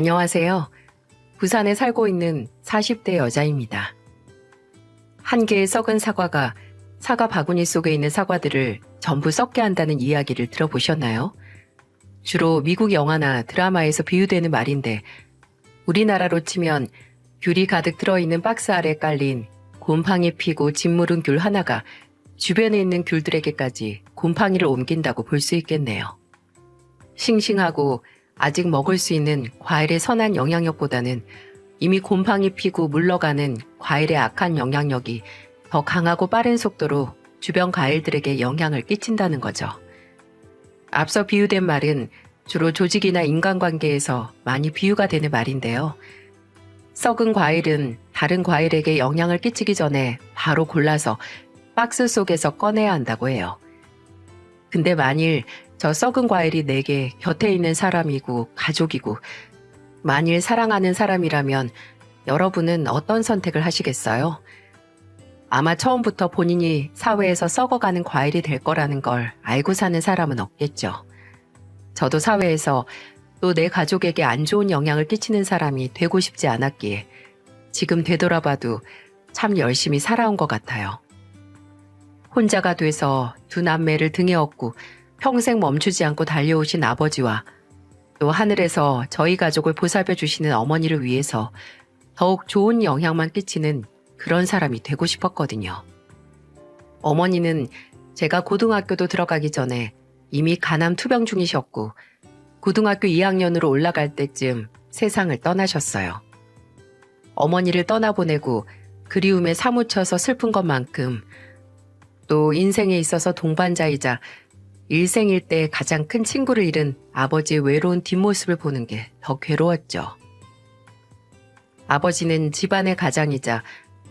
안녕하세요. 부산에 살고 있는 40대 여자입니다. 한 개의 썩은 사과가 사과 바구니 속에 있는 사과들을 전부 썩게 한다는 이야기를 들어보셨나요? 주로 미국 영화나 드라마에서 비유되는 말인데 우리나라로 치면 귤이 가득 들어있는 박스 아래 깔린 곰팡이 피고 짓무른 귤 하나가 주변에 있는 귤들에게까지 곰팡이를 옮긴다고 볼 수 있겠네요. 싱싱하고 아직 먹을 수 있는 과일의 선한 영향력보다는 이미 곰팡이 피고 물러가는 과일의 악한 영향력이 더 강하고 빠른 속도로 주변 과일들에게 영향을 끼친다는 거죠. 앞서 비유된 말은 주로 조직이나 인간관계에서 많이 비유가 되는 말인데요. 썩은 과일은 다른 과일에게 영향을 끼치기 전에 바로 골라서 박스 속에서 꺼내야 한다고 해요. 근데 만일 저 썩은 과일이 내게 곁에 있는 사람이고 가족이고 만일 사랑하는 사람이라면 여러분은 어떤 선택을 하시겠어요? 아마 처음부터 본인이 사회에서 썩어가는 과일이 될 거라는 걸 알고 사는 사람은 없겠죠. 저도 사회에서 또 내 가족에게 안 좋은 영향을 끼치는 사람이 되고 싶지 않았기에 지금 되돌아봐도 참 열심히 살아온 것 같아요. 혼자가 돼서 두 남매를 등에 업고 평생 멈추지 않고 달려오신 아버지와 또 하늘에서 저희 가족을 보살펴 주시는 어머니를 위해서 더욱 좋은 영향만 끼치는 그런 사람이 되고 싶었거든요. 어머니는 제가 고등학교도 들어가기 전에 이미 간암 투병 중이셨고 고등학교 2학년으로 올라갈 때쯤 세상을 떠나셨어요. 어머니를 떠나보내고 그리움에 사무쳐서 슬픈 것만큼 또 인생에 있어서 동반자이자 일생일 때 가장 큰 친구를 잃은 아버지의 외로운 뒷모습을 보는 게 더 괴로웠죠. 아버지는 집안의 가장이자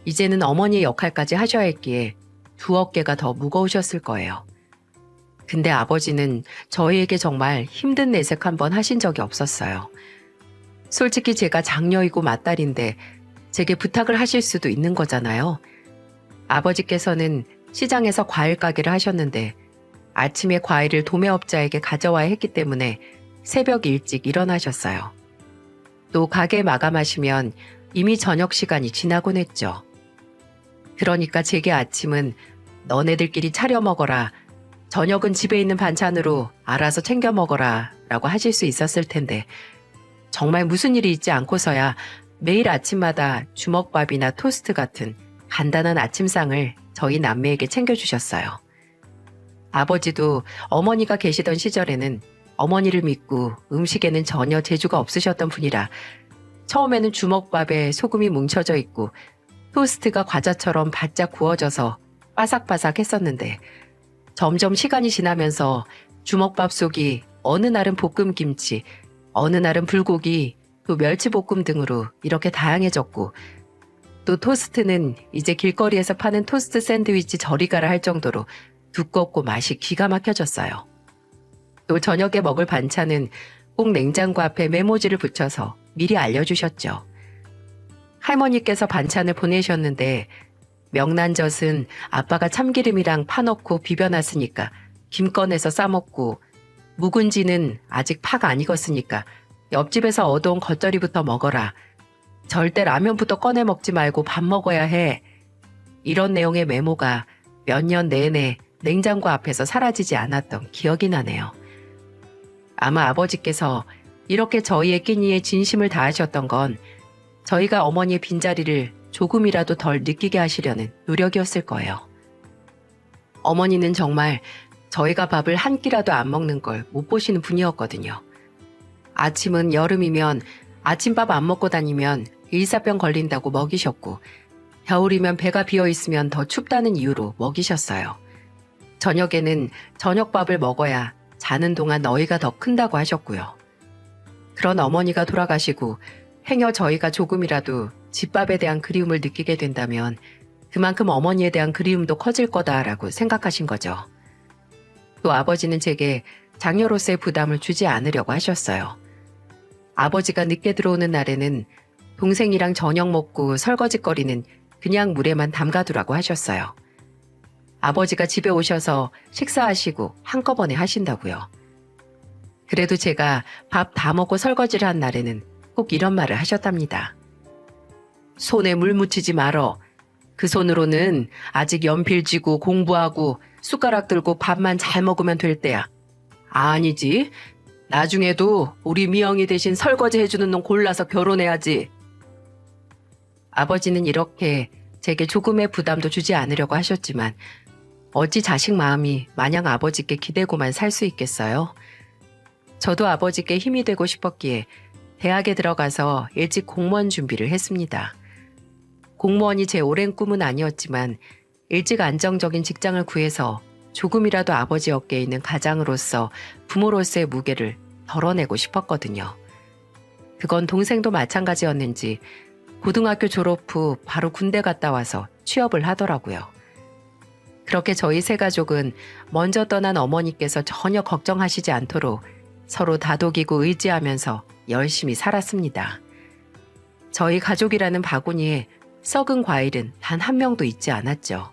이제는 어머니의 역할까지 하셔야 했기에 두 어깨가 더 무거우셨을 거예요. 근데 아버지는 저희에게 정말 힘든 내색 한번 하신 적이 없었어요. 솔직히 제가 장녀이고 맏딸인데 제게 부탁을 하실 수도 있는 거잖아요. 아버지께서는 시장에서 과일 가게를 하셨는데 아침에 과일을 도매업자에게 가져와야 했기 때문에 새벽 일찍 일어나셨어요. 또 가게 마감하시면 이미 저녁 시간이 지나곤 했죠. 그러니까 제게 아침은 너네들끼리 차려 먹어라. 저녁은 집에 있는 반찬으로 알아서 챙겨 먹어라 라고 하실 수 있었을 텐데 정말 무슨 일이 있지 않고서야 매일 아침마다 주먹밥이나 토스트 같은 간단한 아침상을 저희 남매에게 챙겨주셨어요. 아버지도 어머니가 계시던 시절에는 어머니를 믿고 음식에는 전혀 재주가 없으셨던 분이라 처음에는 주먹밥에 소금이 뭉쳐져 있고 토스트가 과자처럼 바짝 구워져서 바삭바삭 했었는데 점점 시간이 지나면서 주먹밥 속이 어느 날은 볶음김치, 어느 날은 불고기, 또 멸치볶음 등으로 이렇게 다양해졌고 또 토스트는 이제 길거리에서 파는 토스트 샌드위치 저리 가라 할 정도로 두껍고 맛이 기가 막혀졌어요. 또 저녁에 먹을 반찬은 꼭 냉장고 앞에 메모지를 붙여서 미리 알려주셨죠. 할머니께서 반찬을 보내셨는데 명란젓은 아빠가 참기름이랑 파 넣고 비벼놨으니까 김 꺼내서 싸먹고 묵은지는 아직 파가 안 익었으니까 옆집에서 얻어온 겉절이부터 먹어라. 절대 라면부터 꺼내 먹지 말고 밥 먹어야 해. 이런 내용의 메모가 몇 년 내내 냉장고 앞에서 사라지지 않았던 기억이 나네요. 아마 아버지께서 이렇게 저희의 끼니에 진심을 다하셨던 건 저희가 어머니의 빈자리를 조금이라도 덜 느끼게 하시려는 노력이었을 거예요. 어머니는 정말 저희가 밥을 한 끼라도 안 먹는 걸 못 보시는 분이었거든요. 아침은 여름이면 아침밥 안 먹고 다니면 일사병 걸린다고 먹이셨고 겨울이면 배가 비어 있으면 더 춥다는 이유로 먹이셨어요. 저녁에는 저녁밥을 먹어야 자는 동안 너희가 더 큰다고 하셨고요. 그런 어머니가 돌아가시고 행여 저희가 조금이라도 집밥에 대한 그리움을 느끼게 된다면 그만큼 어머니에 대한 그리움도 커질 거다라고 생각하신 거죠. 또 아버지는 제게 장녀로서의 부담을 주지 않으려고 하셨어요. 아버지가 늦게 들어오는 날에는 동생이랑 저녁 먹고 설거지거리는 그냥 물에만 담가두라고 하셨어요. 아버지가 집에 오셔서 식사하시고 한꺼번에 하신다고요. 그래도 제가 밥 다 먹고 설거지를 한 날에는 꼭 이런 말을 하셨답니다. 손에 물 묻히지 말어. 그 손으로는 아직 연필 쥐고 공부하고 숟가락 들고 밥만 잘 먹으면 될 때야. 아니지. 나중에도 우리 미영이 대신 설거지 해주는 놈 골라서 결혼해야지. 아버지는 이렇게 제게 조금의 부담도 주지 않으려고 하셨지만 어찌 자식 마음이 마냥 아버지께 기대고만 살 수 있겠어요? 저도 아버지께 힘이 되고 싶었기에 대학에 들어가서 일찍 공무원 준비를 했습니다. 공무원이 제 오랜 꿈은 아니었지만 일찍 안정적인 직장을 구해서 조금이라도 아버지 어깨에 있는 가장으로서 부모로서의 무게를 덜어내고 싶었거든요. 그건 동생도 마찬가지였는지 고등학교 졸업 후 바로 군대 갔다 와서 취업을 하더라고요. 그렇게 저희 세 가족은 먼저 떠난 어머니께서 전혀 걱정하시지 않도록 서로 다독이고 의지하면서 열심히 살았습니다. 저희 가족이라는 바구니에 썩은 과일은 단 한 명도 있지 않았죠.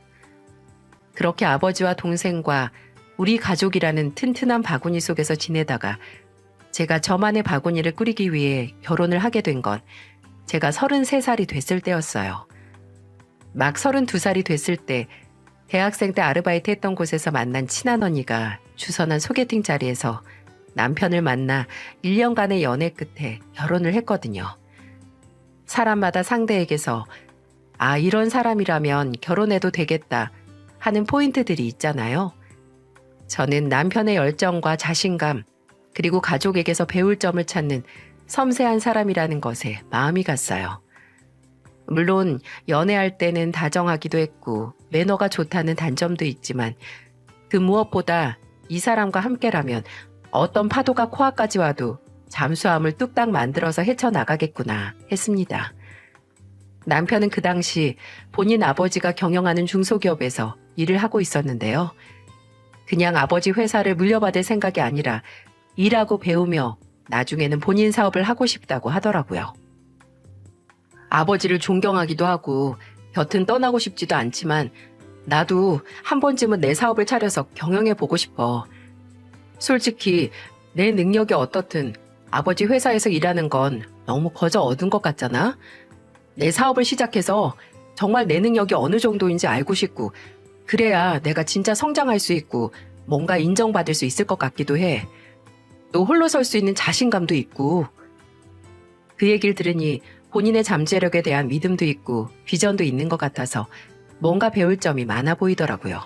그렇게 아버지와 동생과 우리 가족이라는 튼튼한 바구니 속에서 지내다가 제가 저만의 바구니를 꾸리기 위해 결혼을 하게 된 건 제가 33살이 됐을 때였어요. 막 32살이 됐을 때 대학생 때 아르바이트 했던 곳에서 만난 친한 언니가 주선한 소개팅 자리에서 남편을 만나 1년간의 연애 끝에 결혼을 했거든요. 사람마다 상대에게서 아, 이런 사람이라면 결혼해도 되겠다 하는 포인트들이 있잖아요. 저는 남편의 열정과 자신감, 그리고 가족에게서 배울 점을 찾는 섬세한 사람이라는 것에 마음이 갔어요. 물론 연애할 때는 다정하기도 했고 매너가 좋다는 단점도 있지만 그 무엇보다 이 사람과 함께라면 어떤 파도가 코앞까지 와도 잠수함을 뚝딱 만들어서 헤쳐나가겠구나 했습니다. 남편은 그 당시 본인 아버지가 경영하는 중소기업에서 일을 하고 있었는데요. 그냥 아버지 회사를 물려받을 생각이 아니라 일하고 배우며 나중에는 본인 사업을 하고 싶다고 하더라고요. 아버지를 존경하기도 하고 곁은 떠나고 싶지도 않지만 나도 한 번쯤은 내 사업을 차려서 경영해보고 싶어. 솔직히 내 능력이 어떻든 아버지 회사에서 일하는 건 너무 거저 얻은 것 같잖아. 내 사업을 시작해서 정말 내 능력이 어느 정도인지 알고 싶고 그래야 내가 진짜 성장할 수 있고 뭔가 인정받을 수 있을 것 같기도 해. 또 홀로 설 수 있는 자신감도 있고. 그 얘기를 들으니 본인의 잠재력에 대한 믿음도 있고 비전도 있는 것 같아서 뭔가 배울 점이 많아 보이더라고요.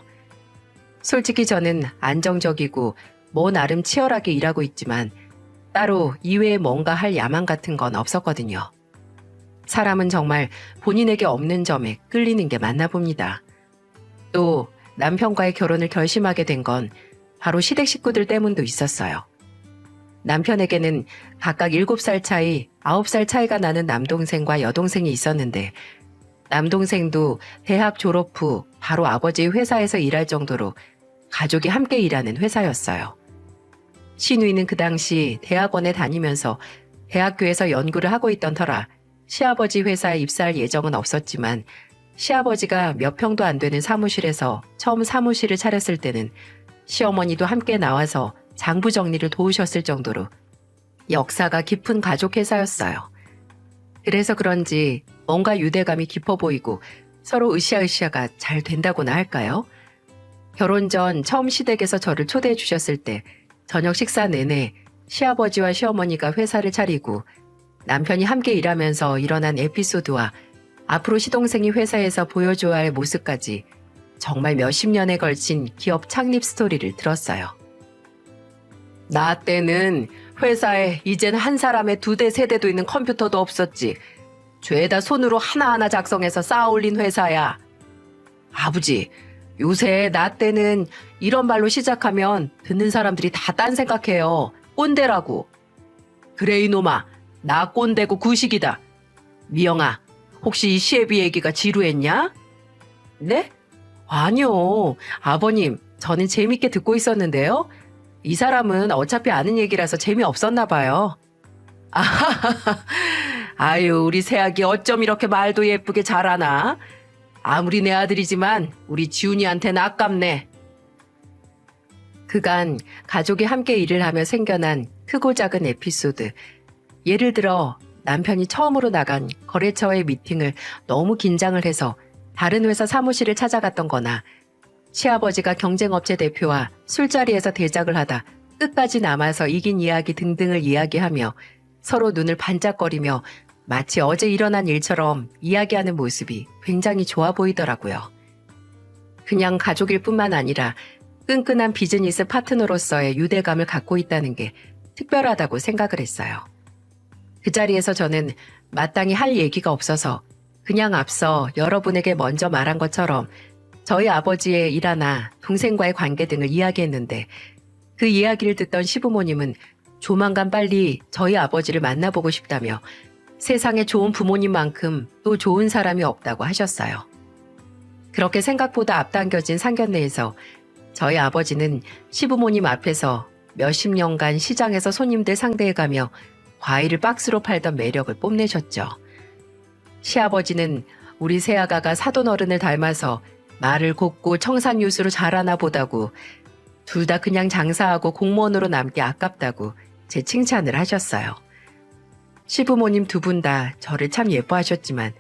솔직히 저는 안정적이고 뭐 나름 치열하게 일하고 있지만 따로 이외에 뭔가 할 야망 같은 건 없었거든요. 사람은 정말 본인에게 없는 점에 끌리는 게 맞나 봅니다. 또 남편과의 결혼을 결심하게 된 건 바로 시댁 식구들 때문도 있었어요. 남편에게는 각각 7살 차이, 9살 차이가 나는 남동생과 여동생이 있었는데 남동생도 대학 졸업 후 바로 아버지의 회사에서 일할 정도로 가족이 함께 일하는 회사였어요. 신우이는 그 당시 대학원에 다니면서 대학교에서 연구를 하고 있던 터라 시아버지 회사에 입사할 예정은 없었지만 시아버지가 몇 평도 안 되는 사무실에서 처음 사무실을 차렸을 때는 시어머니도 함께 나와서 장부 정리를 도우셨을 정도로 역사가 깊은 가족 회사였어요. 그래서 그런지 뭔가 유대감이 깊어 보이고 서로 으쌰으쌰가 잘 된다고나 할까요? 결혼 전 처음 시댁에서 저를 초대해 주셨을 때 저녁 식사 내내 시아버지와 시어머니가 회사를 차리고 남편이 함께 일하면서 일어난 에피소드와 앞으로 시동생이 회사에서 보여줘야 할 모습까지 정말 몇십 년에 걸친 기업 창립 스토리를 들었어요. 나 때는 회사에 이젠 한 사람에 2대 3대도 있는 컴퓨터도 없었지. 죄다 손으로 하나하나 작성해서 쌓아 올린 회사야. 아버지, 요새 나 때는 이런 말로 시작하면 듣는 사람들이 다 딴 생각해요. 꼰대라고. 그래 이놈아, 나 꼰대고 구식이다. 미영아, 혹시 이 시애비 얘기가 지루했냐? 네? 아니요. 아버님, 저는 재밌게 듣고 있었는데요. 이 사람은 어차피 아는 얘기라서 재미없었나 봐요. 아유, 우리 새아기 어쩜 이렇게 말도 예쁘게 잘하나? 아무리 내 아들이지만 우리 지훈이한테는 아깝네. 그간 가족이 함께 일을 하며 생겨난 크고 작은 에피소드. 예를 들어 남편이 처음으로 나간 거래처의 미팅을 너무 긴장을 해서 다른 회사 사무실을 찾아갔던 거나 시아버지가 경쟁업체 대표와 술자리에서 대작을 하다 끝까지 남아서 이긴 이야기 등등을 이야기하며 서로 눈을 반짝거리며 마치 어제 일어난 일처럼 이야기하는 모습이 굉장히 좋아 보이더라고요. 그냥 가족일 뿐만 아니라 끈끈한 비즈니스 파트너로서의 유대감을 갖고 있다는 게 특별하다고 생각을 했어요. 그 자리에서 저는 마땅히 할 얘기가 없어서 그냥 앞서 여러분에게 먼저 말한 것처럼 저희 아버지의 일화나 동생과의 관계 등을 이야기했는데 그 이야기를 듣던 시부모님은 조만간 빨리 저희 아버지를 만나보고 싶다며 세상에 좋은 부모님만큼 또 좋은 사람이 없다고 하셨어요. 그렇게 생각보다 앞당겨진 상견례에서 저희 아버지는 시부모님 앞에서 몇십 년간 시장에서 손님들 상대해가며 과일을 박스로 팔던 매력을 뽐내셨죠. 시아버지는 우리 새아가가 사돈 어른을 닮아서 말을 곱고 청산유수로 잘하나 보다고 둘 다 그냥 장사하고 공무원으로 남기 아깝다고 제 칭찬을 하셨어요. 시부모님 두 분 다 저를 참 예뻐하셨지만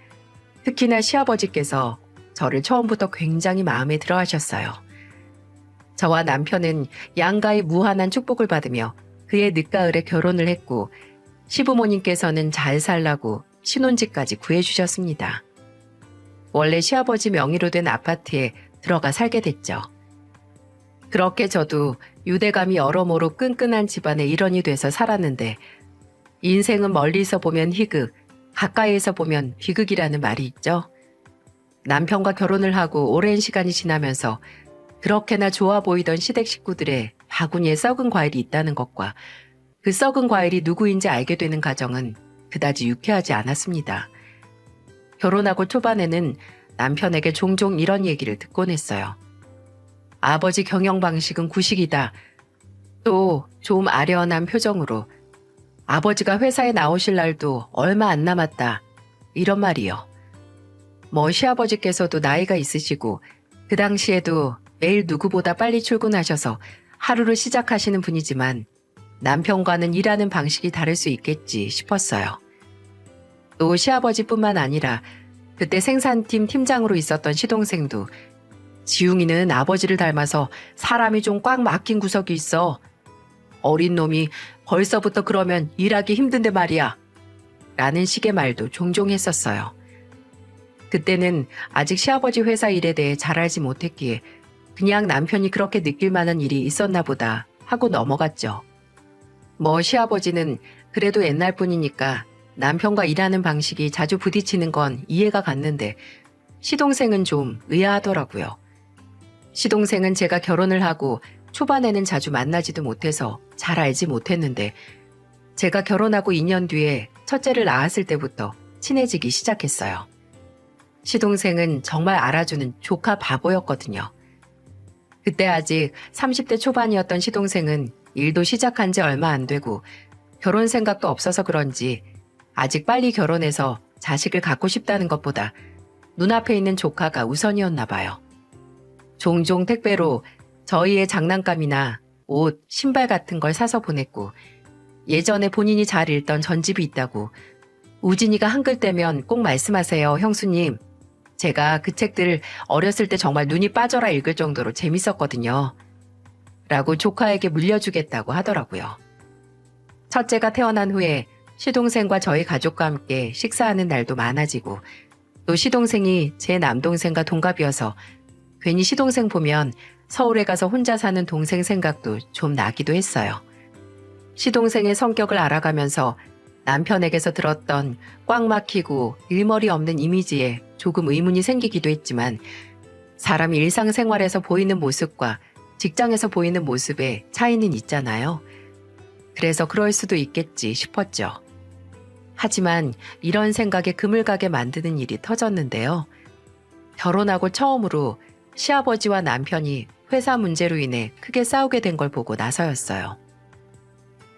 특히나 시아버지께서 저를 처음부터 굉장히 마음에 들어 하셨어요. 저와 남편은 양가의 무한한 축복을 받으며 그의 늦가을에 결혼을 했고 시부모님께서는 잘 살라고 신혼집까지 구해주셨습니다. 원래 시아버지 명의로 된 아파트에 들어가 살게 됐죠. 그렇게 저도 유대감이 여러모로 끈끈한 집안의 일원이 돼서 살았는데 인생은 멀리서 보면 희극, 가까이에서 보면 비극이라는 말이 있죠. 남편과 결혼을 하고 오랜 시간이 지나면서 그렇게나 좋아 보이던 시댁 식구들의 바구니에 썩은 과일이 있다는 것과 그 썩은 과일이 누구인지 알게 되는 과정은 그다지 유쾌하지 않았습니다. 결혼하고 초반에는 남편에게 종종 이런 얘기를 듣곤 했어요. 아버지 경영 방식은 구식이다. 또 좀 아련한 표정으로 아버지가 회사에 나오실 날도 얼마 안 남았다. 이런 말이요. 시아버지께서도 나이가 있으시고 그 당시에도 매일 누구보다 빨리 출근하셔서 하루를 시작하시는 분이지만 남편과는 일하는 방식이 다를 수 있겠지 싶었어요. 또 시아버지뿐만 아니라 그때 생산팀 팀장으로 있었던 시동생도 지웅이는 아버지를 닮아서 사람이 좀 꽉 막힌 구석이 있어. 어린 놈이 벌써부터 그러면 일하기 힘든데 말이야. 라는 식의 말도 종종 했었어요. 그때는 아직 시아버지 회사 일에 대해 잘 알지 못했기에 그냥 남편이 그렇게 느낄 만한 일이 있었나 보다 하고 넘어갔죠. 시아버지는 그래도 옛날 분이니까 남편과 일하는 방식이 자주 부딪히는 건 이해가 갔는데 시동생은 좀 의아하더라고요. 시동생은 제가 결혼을 하고 초반에는 자주 만나지도 못해서 잘 알지 못했는데 제가 결혼하고 2년 뒤에 첫째를 낳았을 때부터 친해지기 시작했어요. 시동생은 정말 알아주는 조카 바보였거든요. 그때 아직 30대 초반이었던 시동생은 일도 시작한 지 얼마 안 되고 결혼 생각도 없어서 그런지 아직 빨리 결혼해서 자식을 갖고 싶다는 것보다 눈앞에 있는 조카가 우선이었나 봐요. 종종 택배로 저희의 장난감이나 옷, 신발 같은 걸 사서 보냈고 예전에 본인이 잘 읽던 전집이 있다고 우진이가 한글 떼면 꼭 말씀하세요, 형수님. 제가 그 책들 어렸을 때 정말 눈이 빠져라 읽을 정도로 재밌었거든요. 라고 조카에게 물려주겠다고 하더라고요. 첫째가 태어난 후에 시동생과 저희 가족과 함께 식사하는 날도 많아지고 또 시동생이 제 남동생과 동갑이어서 괜히 시동생 보면 서울에 가서 혼자 사는 동생 생각도 좀 나기도 했어요. 시동생의 성격을 알아가면서 남편에게서 들었던 꽉 막히고 일머리 없는 이미지에 조금 의문이 생기기도 했지만 사람이 일상생활에서 보이는 모습과 직장에서 보이는 모습에 차이는 있잖아요. 그래서 그럴 수도 있겠지 싶었죠. 하지만 이런 생각에 금을 가게 만드는 일이 터졌는데요. 결혼하고 처음으로 시아버지와 남편이 회사 문제로 인해 크게 싸우게 된 걸 보고 나서였어요.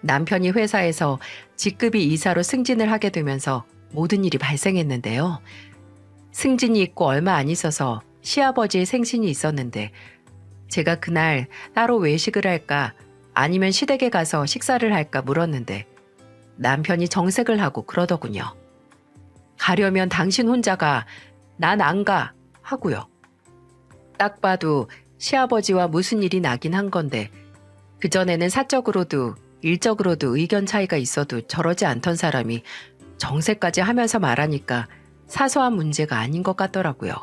남편이 회사에서 직급이 이사로 승진을 하게 되면서 모든 일이 발생했는데요. 승진이 있고 얼마 안 있어서 시아버지의 생신이 있었는데 제가 그날 따로 외식을 할까 아니면 시댁에 가서 식사를 할까 물었는데 남편이 정색을 하고 그러더군요. 가려면 당신 혼자가, 난 안 가 하고요. 딱 봐도 시아버지와 무슨 일이 나긴 한 건데 그전에는 사적으로도 일적으로도 의견 차이가 있어도 저러지 않던 사람이 정색까지 하면서 말하니까 사소한 문제가 아닌 것 같더라고요.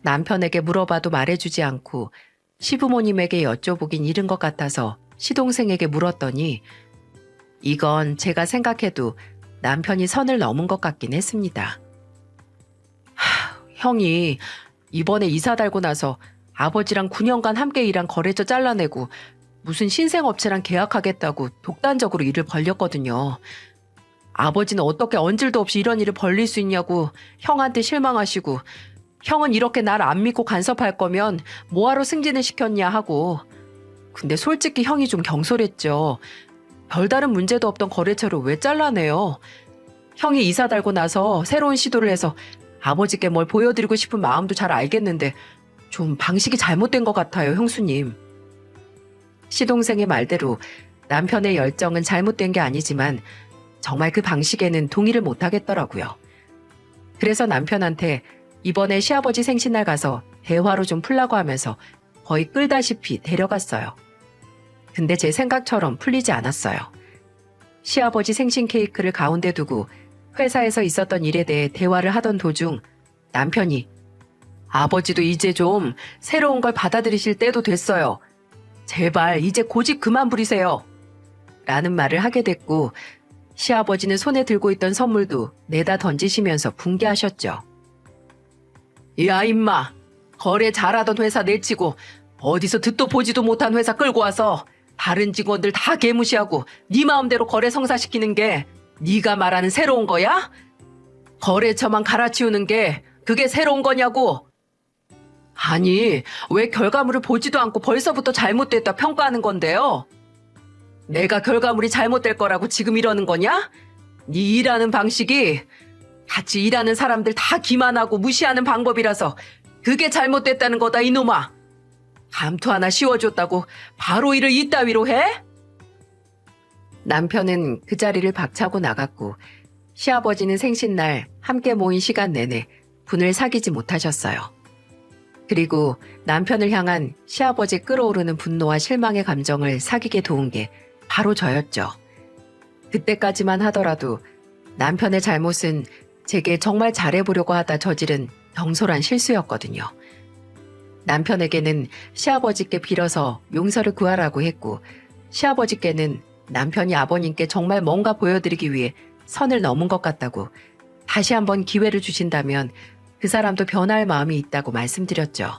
남편에게 물어봐도 말해주지 않고 시부모님에게 여쭤보긴 이른 것 같아서 시동생에게 물었더니 이건 제가 생각해도 남편이 선을 넘은 것 같긴 했습니다. 형이 이번에 이사 달고 나서 아버지랑 9년간 함께 일한 거래처 잘라내고 무슨 신생업체랑 계약하겠다고 독단적으로 일을 벌렸거든요. 아버지는 어떻게 언질도 없이 이런 일을 벌릴 수 있냐고 형한테 실망하시고 형은 이렇게 날 안 믿고 간섭할 거면 뭐하러 승진을 시켰냐 하고. 근데 솔직히 형이 좀 경솔했죠. 별다른 문제도 없던 거래처를 왜 잘라내요? 형이 이사 달고 나서 새로운 시도를 해서 아버지께 뭘 보여드리고 싶은 마음도 잘 알겠는데 좀 방식이 잘못된 것 같아요, 형수님. 시동생의 말대로 남편의 열정은 잘못된 게 아니지만 정말 그 방식에는 동의를 못하겠더라고요. 그래서 남편한테 이번에 시아버지 생신날 가서 대화로 좀 풀라고 하면서 거의 끌다시피 데려갔어요. 근데 제 생각처럼 풀리지 않았어요. 시아버지 생신 케이크를 가운데 두고 회사에서 있었던 일에 대해 대화를 하던 도중 남편이 아버지도 이제 좀 새로운 걸 받아들이실 때도 됐어요. 제발 이제 고집 그만 부리세요. 라는 말을 하게 됐고 시아버지는 손에 들고 있던 선물도 내다 던지시면서 분개하셨죠. 야 임마, 거래 잘하던 회사 내치고 어디서 듣도 보지도 못한 회사 끌고 와서 다른 직원들 다 개무시하고 네 마음대로 거래 성사시키는 게 네가 말하는 새로운 거야? 거래처만 갈아치우는 게 그게 새로운 거냐고? 아니, 왜 결과물을 보지도 않고 벌써부터 잘못됐다 평가하는 건데요? 내가 결과물이 잘못될 거라고 지금 이러는 거냐? 네 일하는 방식이 같이 일하는 사람들 다 기만하고 무시하는 방법이라서 그게 잘못됐다는 거다 이놈아. 감투 하나 씌워줬다고 바로 일을 이따위로 해? 남편은 그 자리를 박차고 나갔고 시아버지는 생신날 함께 모인 시간 내내 분을 사귀지 못하셨어요. 그리고 남편을 향한 시아버지 끌어오르는 분노와 실망의 감정을 사귀게 도운 게 바로 저였죠. 그때까지만 하더라도 남편의 잘못은 제게 정말 잘해보려고 하다 저지른 경솔한 실수였거든요. 남편에게는 시아버지께 빌어서 용서를 구하라고 했고 시아버지께는 남편이 아버님께 정말 뭔가 보여드리기 위해 선을 넘은 것 같다고 다시 한번 기회를 주신다면 그 사람도 변할 마음이 있다고 말씀드렸죠.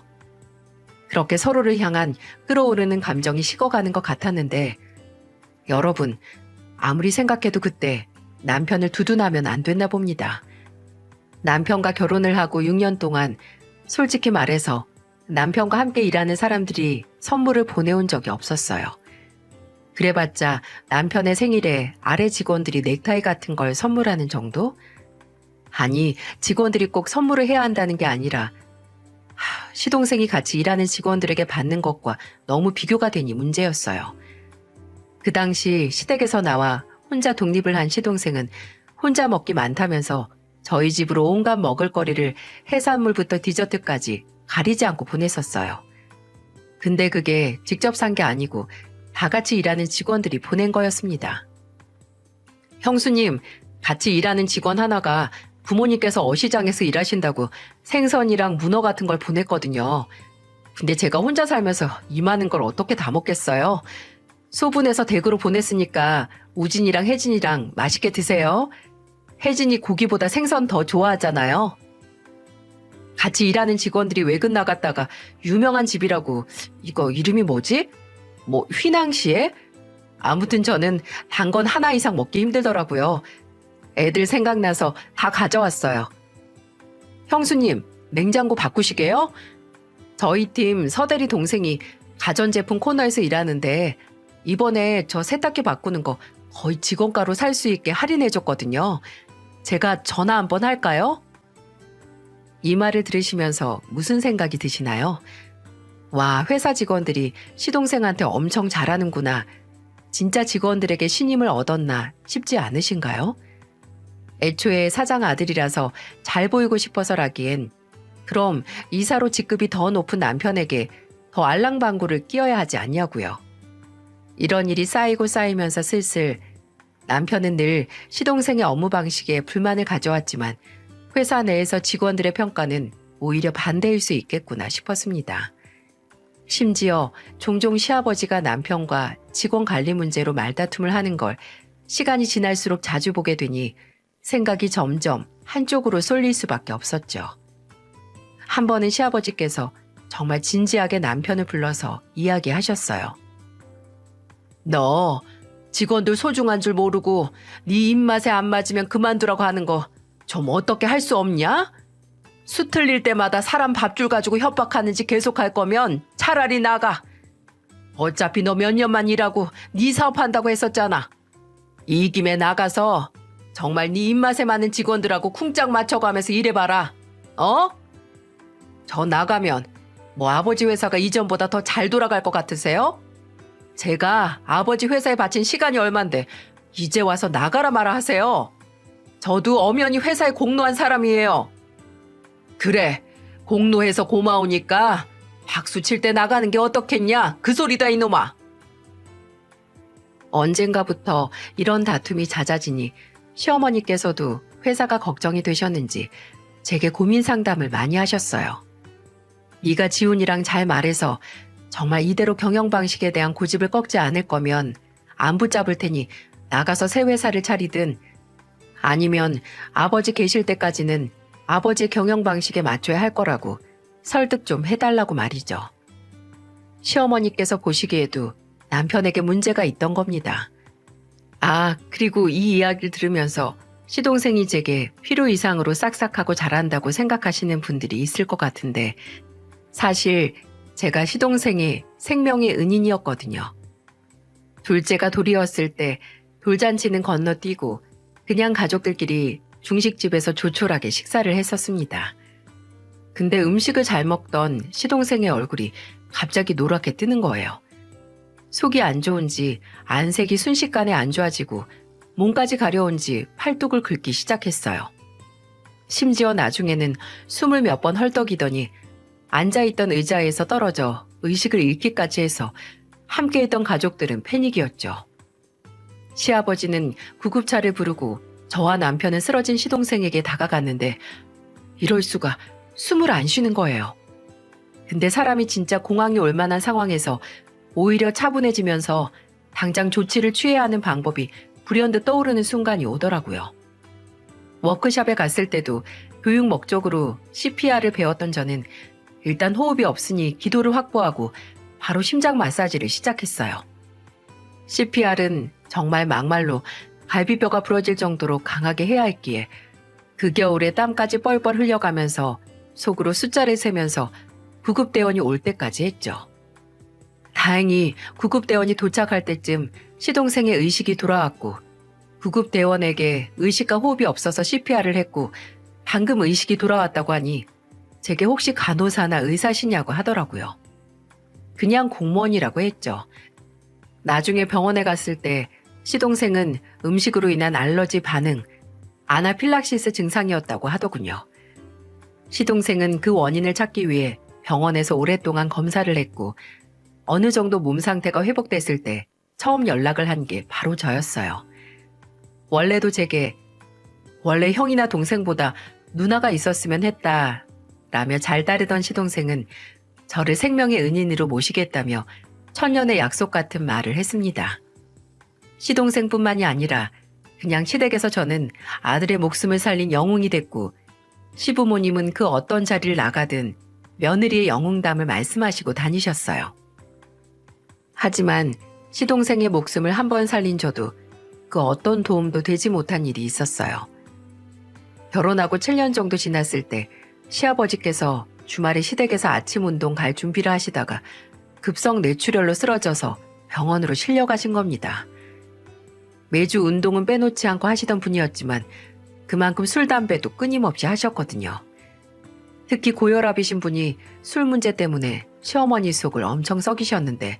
그렇게 서로를 향한 끌어오르는 감정이 식어가는 것 같았는데 여러분, 아무리 생각해도 그때 남편을 두둔하면 안 됐나 봅니다. 남편과 결혼을 하고 6년 동안 솔직히 말해서 남편과 함께 일하는 사람들이 선물을 보내온 적이 없었어요. 그래봤자 남편의 생일에 아래 직원들이 넥타이 같은 걸 선물하는 정도? 아니, 직원들이 꼭 선물을 해야 한다는 게 아니라 시동생이 같이 일하는 직원들에게 받는 것과 너무 비교가 되니 문제였어요. 그 당시 시댁에서 나와 혼자 독립을 한 시동생은 혼자 먹기 많다면서 저희 집으로 온갖 먹을거리를 해산물부터 디저트까지 가리지 않고 보냈었어요. 근데 그게 직접 산 게 아니고 다 같이 일하는 직원들이 보낸 거였습니다. 형수님, 같이 일하는 직원 하나가 부모님께서 어시장에서 일하신다고 생선이랑 문어 같은 걸 보냈거든요. 근데 제가 혼자 살면서 이 많은 걸 어떻게 다 먹겠어요? 소분해서 댁으로 보냈으니까 우진이랑 혜진이랑 맛있게 드세요. 혜진이 고기보다 생선 더 좋아하잖아요. 같이 일하는 직원들이 외근 나갔다가 유명한 집이라고 이거 이름이 뭐지? 뭐 휘낭시에? 아무튼 저는 단 건 하나 이상 먹기 힘들더라고요. 애들 생각나서 다 가져왔어요. 형수님, 냉장고 바꾸시게요? 저희 팀 서대리 동생이 가전제품 코너에서 일하는데 이번에 저 세탁기 바꾸는 거 거의 직원가로 살 수 있게 할인해줬거든요. 제가 전화 한번 할까요? 이 말을 들으시면서 무슨 생각이 드시나요? 와, 회사 직원들이 시동생한테 엄청 잘하는구나. 진짜 직원들에게 신임을 얻었나 싶지 않으신가요? 애초에 사장 아들이라서 잘 보이고 싶어서라기엔 그럼 이사로 직급이 더 높은 남편에게 더 알랑방구를 끼워야 하지 않냐고요. 이런 일이 쌓이고 쌓이면서 슬슬 남편은 늘 시동생의 업무 방식에 불만을 가져왔지만 회사 내에서 직원들의 평가는 오히려 반대일 수 있겠구나 싶었습니다. 심지어 종종 시아버지가 남편과 직원 관리 문제로 말다툼을 하는 걸 시간이 지날수록 자주 보게 되니 생각이 점점 한쪽으로 쏠릴 수밖에 없었죠. 한 번은 시아버지께서 정말 진지하게 남편을 불러서 이야기하셨어요. 너 직원들 소중한 줄 모르고 네 입맛에 안 맞으면 그만두라고 하는 거 좀 어떻게 할 수 없냐? 수 틀릴 때마다 사람 밥줄 가지고 협박하는지 계속할 거면 차라리 나가. 어차피 너 몇 년만 일하고 네 사업한다고 했었잖아. 이 김에 나가서 정말 네 입맛에 맞는 직원들하고 쿵짝 맞춰가면서 일해봐라. 어? 저 나가면 뭐 아버지 회사가 이전보다 더 잘 돌아갈 것 같으세요? 제가 아버지 회사에 바친 시간이 얼만데 이제 와서 나가라 마라 하세요. 저도 엄연히 회사에 공로한 사람이에요. 그래, 공로해서 고마우니까 박수 칠 때 나가는 게 어떻겠냐? 그 소리다 이놈아. 언젠가부터 이런 다툼이 잦아지니 시어머니께서도 회사가 걱정이 되셨는지 제게 고민 상담을 많이 하셨어요. 네가 지훈이랑 잘 말해서 정말 이대로 경영 방식에 대한 고집을 꺾지 않을 거면 안 붙잡을 테니 나가서 새 회사를 차리든 아니면 아버지 계실 때까지는 아버지의 경영 방식에 맞춰야 할 거라고 설득 좀 해달라고 말이죠. 시어머니께서 보시기에도 남편에게 문제가 있던 겁니다. 아, 그리고 이 이야기를 들으면서 시동생이 제게 필요 이상으로 싹싹하고 잘한다고 생각하시는 분들이 있을 것 같은데 사실 제가 시동생의 생명의 은인이었거든요. 둘째가 돌이었을 때 돌잔치는 건너뛰고 그냥 가족들끼리 중식집에서 조촐하게 식사를 했었습니다. 근데 음식을 잘 먹던 시동생의 얼굴이 갑자기 노랗게 뜨는 거예요. 속이 안 좋은지 안색이 순식간에 안 좋아지고 몸까지 가려운지 팔뚝을 긁기 시작했어요. 심지어 나중에는 숨을 몇 번 헐떡이더니 앉아있던 의자에서 떨어져 의식을 잃기까지 해서 함께했던 가족들은 패닉이었죠. 시아버지는 구급차를 부르고 저와 남편은 쓰러진 시동생에게 다가갔는데 이럴 수가 숨을 안 쉬는 거예요. 근데 사람이 진짜 공황이 올 만한 상황에서 오히려 차분해지면서 당장 조치를 취해야 하는 방법이 불현듯 떠오르는 순간이 오더라고요. 워크숍에 갔을 때도 교육 목적으로 CPR을 배웠던 저는 일단 호흡이 없으니 기도를 확보하고 바로 심장 마사지를 시작했어요. CPR은 정말 막말로 갈비뼈가 부러질 정도로 강하게 해야 했기에 그 겨울에 땀까지 뻘뻘 흘려가면서 속으로 숫자를 세면서 구급대원이 올 때까지 했죠. 다행히 구급대원이 도착할 때쯤 시동생의 의식이 돌아왔고 구급대원에게 의식과 호흡이 없어서 CPR을 했고 방금 의식이 돌아왔다고 하니 제게 혹시 간호사나 의사시냐고 하더라고요. 그냥 공무원이라고 했죠. 나중에 병원에 갔을 때 시동생은 음식으로 인한 알러지 반응, 아나필락시스 증상이었다고 하더군요. 시동생은 그 원인을 찾기 위해 병원에서 오랫동안 검사를 했고 어느 정도 몸 상태가 회복됐을 때 처음 연락을 한 게 바로 저였어요. 원래도 제게 원래 형이나 동생보다 누나가 있었으면 했다 라며 잘 따르던 시동생은 저를 생명의 은인으로 모시겠다며 천년의 약속 같은 말을 했습니다. 시동생뿐만이 아니라 그냥 시댁에서 저는 아들의 목숨을 살린 영웅이 됐고 시부모님은 그 어떤 자리를 나가든 며느리의 영웅담을 말씀하시고 다니셨어요. 하지만 시동생의 목숨을 한 번 살린 저도 그 어떤 도움도 되지 못한 일이 있었어요. 결혼하고 7년 정도 지났을 때 시아버지께서 주말에 시댁에서 아침 운동 갈 준비를 하시다가 급성 뇌출혈로 쓰러져서 병원으로 실려가신 겁니다. 매주 운동은 빼놓지 않고 하시던 분이었지만 그만큼 술, 담배도 끊임없이 하셨거든요. 특히 고혈압이신 분이 술 문제 때문에 시어머니 속을 엄청 썩이셨는데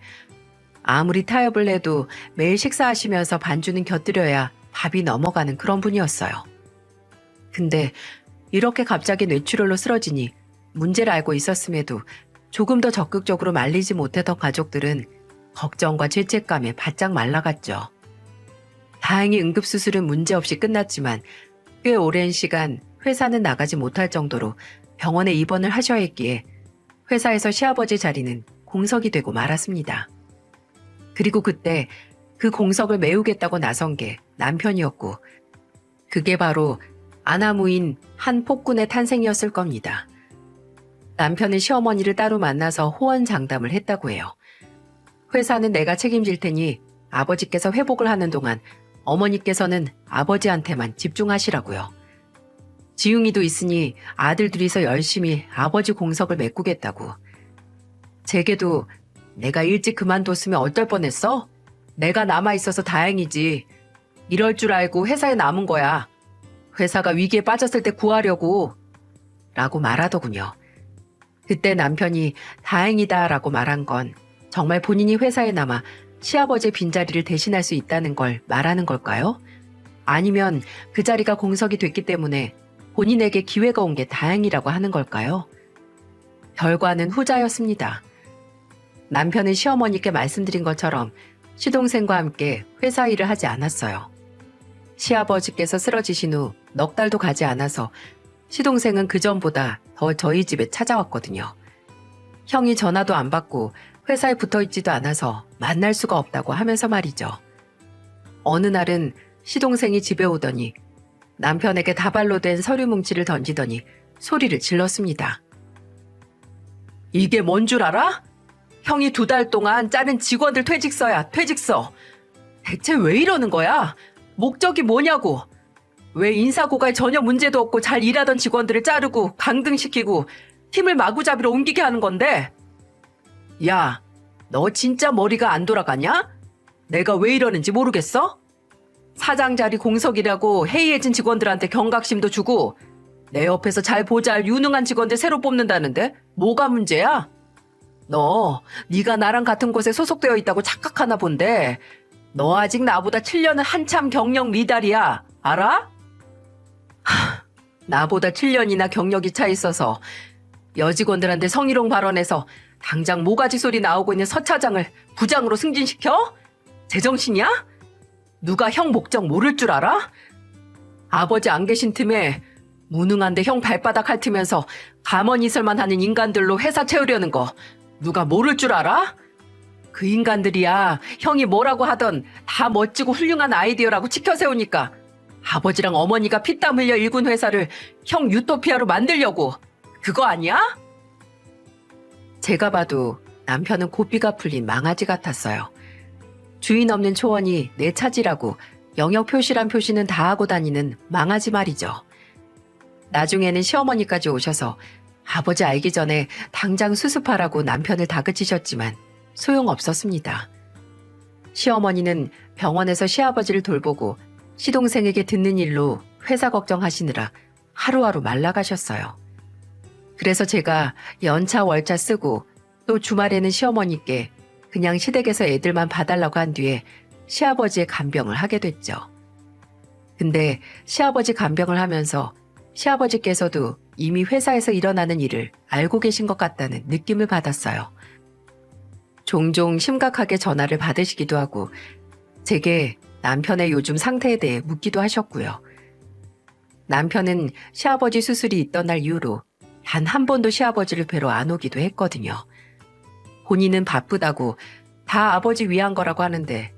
아무리 타협을 해도 매일 식사하시면서 반주는 곁들여야 밥이 넘어가는 그런 분이었어요. 근데 이렇게 갑자기 뇌출혈로 쓰러지니 문제를 알고 있었음에도 조금 더 적극적으로 말리지 못했던 가족들은 걱정과 죄책감에 바짝 말라갔죠. 다행히 응급수술은 문제없이 끝났지만 꽤 오랜 시간 회사는 나가지 못할 정도로 병원에 입원을 하셔야 했기에 회사에서 시아버지 자리는 공석이 되고 말았습니다. 그리고 그때 그 공석을 메우겠다고 나선 게 남편이었고 그게 바로 아나무인 한 폭군의 탄생이었을 겁니다. 남편은 시어머니를 따로 만나서 호언장담을 했다고 해요. 회사는 내가 책임질 테니 아버지께서 회복을 하는 동안 어머니께서는 아버지한테만 집중하시라고요. 지웅이도 있으니 아들 둘이서 열심히 아버지 공석을 메꾸겠다고. 제게도 내가 일찍 그만뒀으면 어떨 뻔했어? 내가 남아있어서 다행이지. 이럴 줄 알고 회사에 남은 거야. 회사가 위기에 빠졌을 때 구하려고. 라고 말하더군요. 그때 남편이 다행이다 라고 말한 건 정말 본인이 회사에 남아 시아버지의 빈자리를 대신할 수 있다는 걸 말하는 걸까요? 아니면 그 자리가 공석이 됐기 때문에 본인에게 기회가 온 게 다행이라고 하는 걸까요? 결과는 후자였습니다. 남편은 시어머니께 말씀드린 것처럼 시동생과 함께 회사 일을 하지 않았어요. 시아버지께서 쓰러지신 후 넉 달도 가지 않아서 시동생은 그전보다 더 저희 집에 찾아왔거든요. 형이 전화도 안 받고 회사에 붙어있지도 않아서 만날 수가 없다고 하면서 말이죠. 어느 날은 시동생이 집에 오더니 남편에게 다발로 된 서류 뭉치를 던지더니 소리를 질렀습니다. 이게 뭔 줄 알아? 형이 2달 동안 짜는 직원들 퇴직서야, 퇴직서. 대체 왜 이러는 거야? 목적이 뭐냐고. 왜 인사고과에 전혀 문제도 없고 잘 일하던 직원들을 자르고 강등시키고 팀을 마구잡이로 옮기게 하는 건데. 야, 너 진짜 머리가 안 돌아가냐? 내가 왜 이러는지 모르겠어? 사장 자리 공석이라고 해이해진 직원들한테 경각심도 주고 내 옆에서 잘 보자 할 유능한 직원들 새로 뽑는다는데 뭐가 문제야? 너 네가 나랑 같은 곳에 소속되어 있다고 착각하나 본데 너 아직 나보다 7년은 한참 경력 미달이야. 알아? 나보다 7년이나 경력이 차 있어서 여직원들한테 성희롱 발언해서 당장 모가지 소리 나오고 있는 서 차장을 부장으로 승진시켜? 제정신이야? 누가 형 목적 모를 줄 알아? 아버지 안 계신 틈에 무능한데 형 발바닥 핥으면서 가만히 있을만 하는 인간들로 회사 채우려는 거 누가 모를 줄 알아? 그 인간들이야 형이 뭐라고 하던 다 멋지고 훌륭한 아이디어라고 치켜세우니까 아버지랑 어머니가 피땀 흘려 일군 회사를 형 유토피아로 만들려고. 그거 아니야? 제가 봐도 남편은 고삐가 풀린 망아지 같았어요. 주인 없는 초원이 내 차지라고 영역 표시란 표시는 다 하고 다니는 망아지 말이죠. 나중에는 시어머니까지 오셔서 아버지 알기 전에 당장 수습하라고 남편을 다그치셨지만 소용없었습니다. 시어머니는 병원에서 시아버지를 돌보고 시동생에게 듣는 일로 회사 걱정하시느라 하루하루 말라가셨어요. 그래서 제가 연차 월차 쓰고 또 주말에는 시어머니께 그냥 시댁에서 애들만 봐달라고 한 뒤에 시아버지의 간병을 하게 됐죠. 근데 시아버지 간병을 하면서 시아버지께서도 이미 회사에서 일어나는 일을 알고 계신 것 같다는 느낌을 받았어요. 종종 심각하게 전화를 받으시기도 하고 제게 남편의 요즘 상태에 대해 묻기도 하셨고요. 남편은 시아버지 수술이 있던 날 이후로 단 한 번도 시아버지를 뵈러 안 오기도 했거든요. 본인은 바쁘다고 다 아버지 위한 거라고 하는데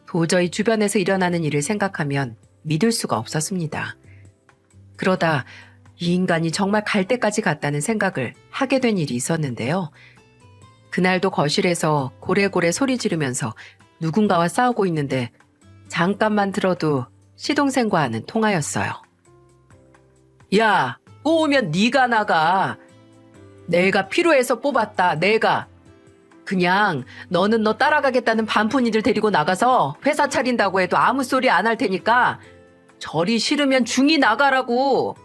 도저히 주변에서 일어나는 일을 생각하면 믿을 수가 없었습니다. 그러다 이 인간이 정말 갈 때까지 갔다는 생각을 하게 된 일이 있었는데요. 그날도 거실에서 고래고래 소리 지르면서 누군가와 싸우고 있는데 잠깐만 들어도 시동생과 하는 통화였어요. 야, 꼬우면 네가 나가. 내가 필요해서 뽑았다, 내가. 그냥 너는 너 따라가겠다는 반푼이들 데리고 나가서 회사 차린다고 해도 아무 소리 안 할 테니까 저리 싫으면 중이 나가라고.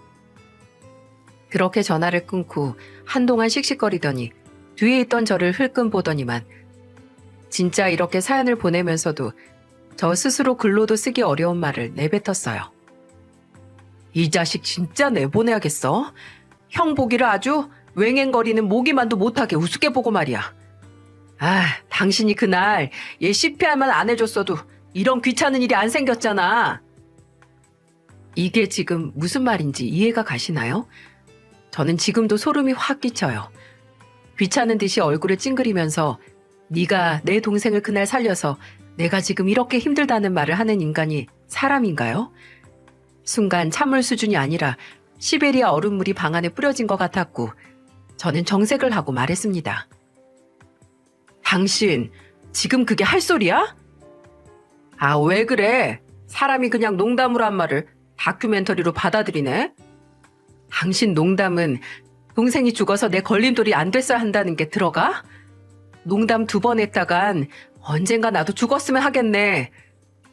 그렇게 전화를 끊고 한동안 씩씩거리더니 뒤에 있던 저를 흘끔 보더니만 진짜 이렇게 사연을 보내면서도 저 스스로 글로도 쓰기 어려운 말을 내뱉었어요. 이 자식 진짜 내보내야겠어. 형 보기를 아주 웽웽거리는 모기만도 못하게 우습게 보고 말이야. 아, 당신이 그날 얘 CPR만 안 해줬어도 이런 귀찮은 일이 안 생겼잖아. 이게 지금 무슨 말인지 이해가 가시나요? 저는 지금도 소름이 확 끼쳐요. 귀찮은 듯이 얼굴을 찡그리면서 네가 내 동생을 그날 살려서 내가 지금 이렇게 힘들다는 말을 하는 인간이 사람인가요? 순간 찬물 수준이 아니라 시베리아 얼음물이 방 안에 뿌려진 것 같았고 저는 정색을 하고 말했습니다. 당신 지금 그게 할 소리야? 아, 왜 그래? 사람이 그냥 농담으로 한 말을 다큐멘터리로 받아들이네? 당신 농담은 동생이 죽어서 내 걸림돌이 안 됐어야 한다는 게 들어가? 농담 2번 했다간 언젠가 나도 죽었으면 하겠네.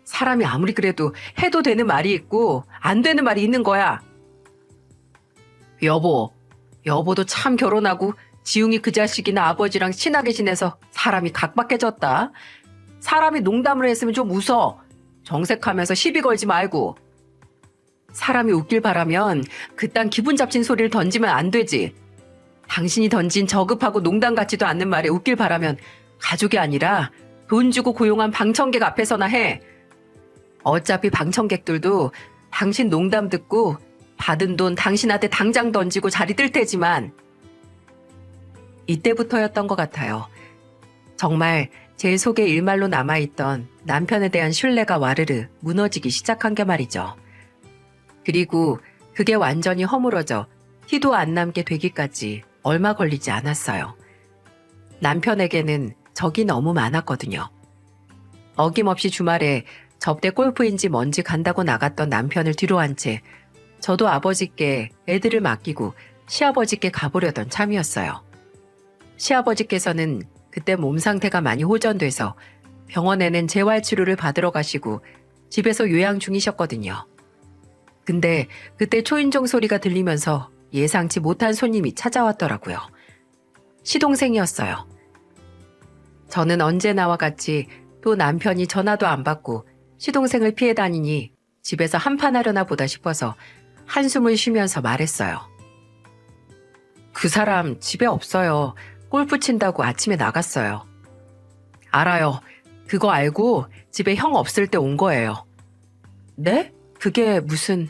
사람이 아무리 그래도 해도 되는 말이 있고 안 되는 말이 있는 거야. 여보도 참 결혼하고 지웅이 그 자식이나 아버지랑 친하게 지내서 사람이 각박해졌다. 사람이 농담을 했으면 좀 웃어. 정색하면서 시비 걸지 말고. 사람이 웃길 바라면 그딴 기분 잡친 소리를 던지면 안 되지. 당신이 던진 저급하고 농담 같지도 않는 말에 웃길 바라면 가족이 아니라 돈 주고 고용한 방청객 앞에서나 해. 어차피 방청객들도 당신 농담 듣고 받은 돈 당신한테 당장 던지고 자리 뜰 테지만. 이때부터였던 것 같아요. 정말 제 속에 일말로 남아있던 남편에 대한 신뢰가 와르르 무너지기 시작한 게 말이죠. 그리고 그게 완전히 허물어져 티도 안 남게 되기까지 얼마 걸리지 않았어요. 남편에게는 적이 너무 많았거든요. 어김없이 주말에 접대 골프인지 뭔지 간다고 나갔던 남편을 뒤로 한 채 저도 아버지께 애들을 맡기고 시아버지께 가보려던 참이었어요. 시아버지께서는 그때 몸 상태가 많이 호전돼서 병원에는 재활치료를 받으러 가시고 집에서 요양 중이셨거든요. 근데 그때 초인종 소리가 들리면서 예상치 못한 손님이 찾아왔더라고요. 시동생이었어요. 저는 언제나와 같이 또 남편이 전화도 안 받고 시동생을 피해 다니니 집에서 한판 하려나 보다 싶어서 한숨을 쉬면서 말했어요. 그 사람 집에 없어요. 골프 친다고 아침에 나갔어요. 알아요. 그거 알고 집에 형 없을 때 온 거예요. 네? 그게 무슨...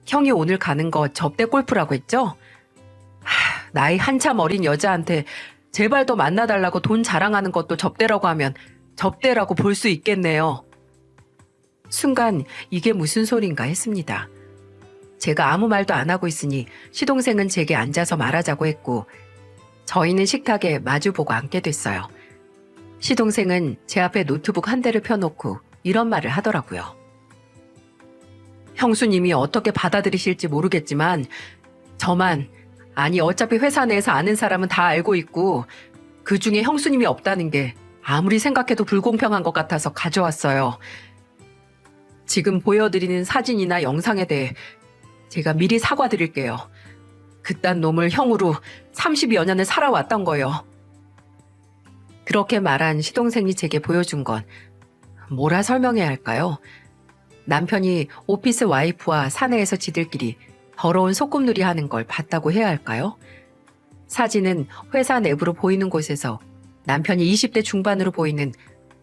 형이 오늘 가는 거 접대 골프라고 했죠? 나이 한참 어린 여자한테 제발 더 만나달라고 돈 자랑하는 것도 접대라고 하면 접대라고 볼 수 있겠네요. 순간 이게 무슨 소린가 했습니다. 제가 아무 말도 안 하고 있으니 시동생은 제게 앉아서 말하자고 했고 저희는 식탁에 마주보고 앉게 됐어요. 시동생은 제 앞에 노트북 한 대를 펴놓고 이런 말을 하더라고요. 형수님이 어떻게 받아들이실지 모르겠지만 저만, 아니 어차피 회사 내에서 아는 사람은 다 알고 있고 그중에 형수님이 없다는 게 아무리 생각해도 불공평한 것 같아서 가져왔어요. 지금 보여드리는 사진이나 영상에 대해 제가 미리 사과드릴게요. 그딴 놈을 형으로 30여 년을 살아왔던 거요. 그렇게 말한 시동생이 제게 보여준 건 뭐라 설명해야 할까요? 남편이 오피스 와이프와 사내에서 지들끼리 더러운 소꿉놀이 하는 걸 봤다고 해야 할까요? 사진은 회사 내부로 보이는 곳에서 남편이 20대 중반으로 보이는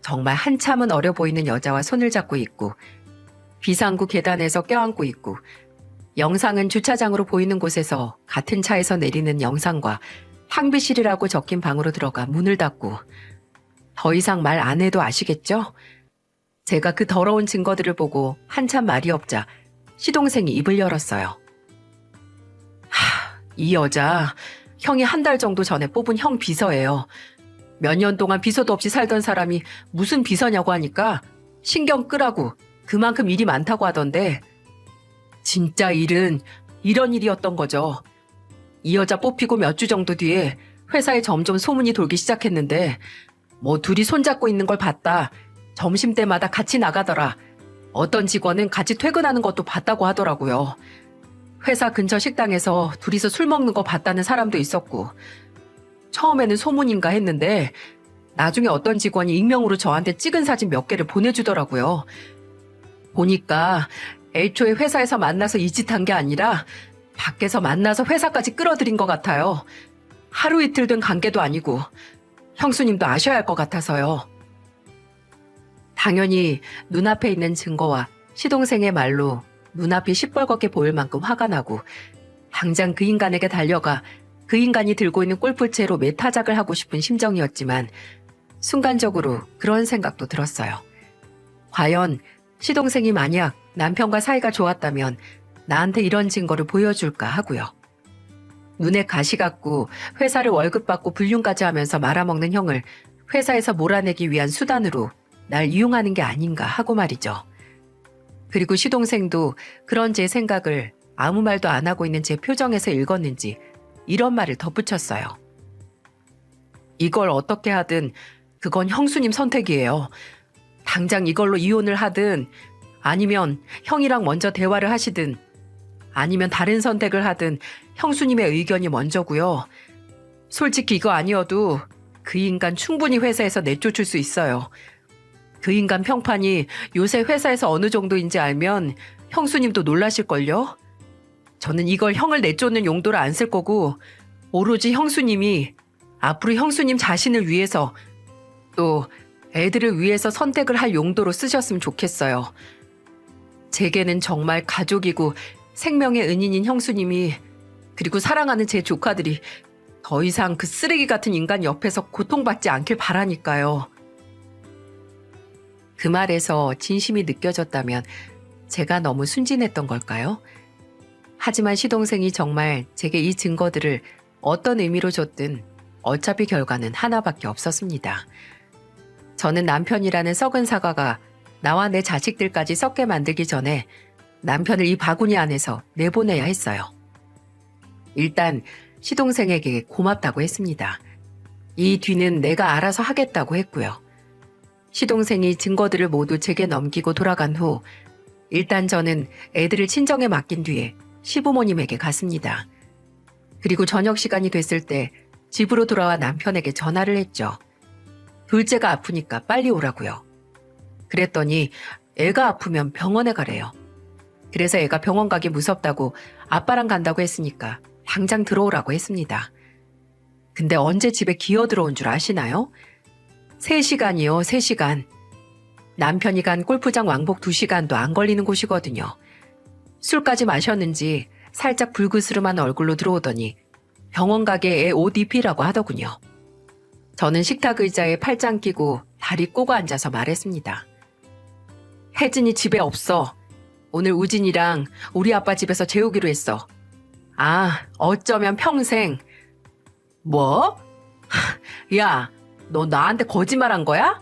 정말 한참은 어려 보이는 여자와 손을 잡고 있고 비상구 계단에서 껴안고 있고 영상은 주차장으로 보이는 곳에서 같은 차에서 내리는 영상과 탕비실이라고 적힌 방으로 들어가 문을 닫고 더 이상 말 안 해도 아시겠죠? 제가 그 더러운 증거들을 보고 한참 말이 없자 시동생이 입을 열었어요. 이 여자 형이 한 달 정도 전에 뽑은 형 비서예요. 몇 년 동안 비서도 없이 살던 사람이 무슨 비서냐고 하니까 신경 끄라고 그만큼 일이 많다고 하던데 진짜 일은 이런 일이었던 거죠. 이 여자 뽑히고 몇 주 정도 뒤에 회사에 점점 소문이 돌기 시작했는데 뭐 둘이 손잡고 있는 걸 봤다. 점심때마다 같이 나가더라. 어떤 직원은 같이 퇴근하는 것도 봤다고 하더라고요. 회사 근처 식당에서 둘이서 술 먹는 거 봤다는 사람도 있었고 처음에는 소문인가 했는데 나중에 어떤 직원이 익명으로 저한테 찍은 사진 몇 개를 보내주더라고요. 보니까 애초에 회사에서 만나서 이 짓 한 게 아니라 밖에서 만나서 회사까지 끌어들인 것 같아요. 하루 이틀 된 관계도 아니고 형수님도 아셔야 할 것 같아서요. 당연히 눈앞에 있는 증거와 시동생의 말로 눈앞이 시뻘겋게 보일 만큼 화가 나고 당장 그 인간에게 달려가 그 인간이 들고 있는 골프채로 매타작을 하고 싶은 심정이었지만 순간적으로 그런 생각도 들었어요. 과연 시동생이 만약 남편과 사이가 좋았다면 나한테 이런 증거를 보여줄까 하고요. 눈에 가시 같고 회사를 월급 받고 불륜까지 하면서 말아먹는 형을 회사에서 몰아내기 위한 수단으로 날 이용하는 게 아닌가 하고 말이죠. 그리고 시동생도 그런 제 생각을 아무 말도 안 하고 있는 제 표정에서 읽었는지 이런 말을 덧붙였어요. 이걸 어떻게 하든 그건 형수님 선택이에요. 당장 이걸로 이혼을 하든 아니면 형이랑 먼저 대화를 하시든 아니면 다른 선택을 하든 형수님의 의견이 먼저고요. 솔직히 이거 아니어도 그 인간 충분히 회사에서 내쫓을 수 있어요. 그 인간 평판이 요새 회사에서 어느 정도인지 알면 형수님도 놀라실걸요? 저는 이걸 형을 내쫓는 용도로 안 쓸 거고 오로지 형수님이 앞으로 형수님 자신을 위해서 또 애들을 위해서 선택을 할 용도로 쓰셨으면 좋겠어요. 제게는 정말 가족이고 생명의 은인인 형수님이 그리고 사랑하는 제 조카들이 더 이상 그 쓰레기 같은 인간 옆에서 고통받지 않길 바라니까요. 그 말에서 진심이 느껴졌다면 제가 너무 순진했던 걸까요? 하지만 시동생이 정말 제게 이 증거들을 어떤 의미로 줬든 어차피 결과는 하나밖에 없었습니다. 저는 남편이라는 썩은 사과가 나와 내 자식들까지 썩게 만들기 전에 남편을 이 바구니 안에서 내보내야 했어요. 일단 시동생에게 고맙다고 했습니다. 이 뒤는 내가 알아서 하겠다고 했고요. 시동생이 증거들을 모두 제게 넘기고 돌아간 후 일단 저는 애들을 친정에 맡긴 뒤에 시부모님에게 갔습니다. 그리고 저녁 시간이 됐을 때 집으로 돌아와 남편에게 전화를 했죠. 둘째가 아프니까 빨리 오라고요. 그랬더니 애가 아프면 병원에 가래요. 그래서 애가 병원 가기 무섭다고 아빠랑 간다고 했으니까 당장 들어오라고 했습니다. 근데 언제 집에 기어 들어온 줄 아시나요? 3시간이요, 3시간. 남편이 간 골프장 왕복 2시간도 안 걸리는 곳이거든요. 술까지 마셨는지 살짝 불그스름한 얼굴로 들어오더니 병원 가게 애 옷 입히라고 하더군요. 저는 식탁 의자에 팔짱 끼고 다리 꼬고 앉아서 말했습니다. 혜진이 집에 없어. 오늘 우진이랑 우리 아빠 집에서 재우기로 했어. 아, 어쩌면 평생. 뭐? 야, 너 나한테 거짓말한 거야?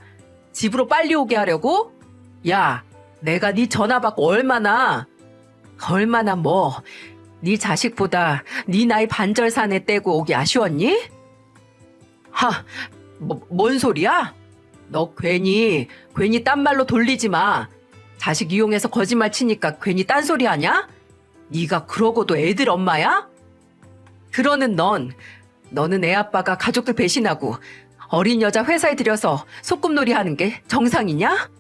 집으로 빨리 오게 하려고? 야, 내가 네 전화 받고 얼마나 뭐, 네 자식보다 네 나이 반절산에 떼고 오기 아쉬웠니? 뭔 소리야? 너 괜히 딴 말로 돌리지 마. 자식 이용해서 거짓말 치니까 괜히 딴소리 하냐? 네가 그러고도 애들 엄마야? 그러는 너는 애 아빠가 가족들 배신하고 어린 여자 회사에 들여서 소꿉놀이 하는 게 정상이냐?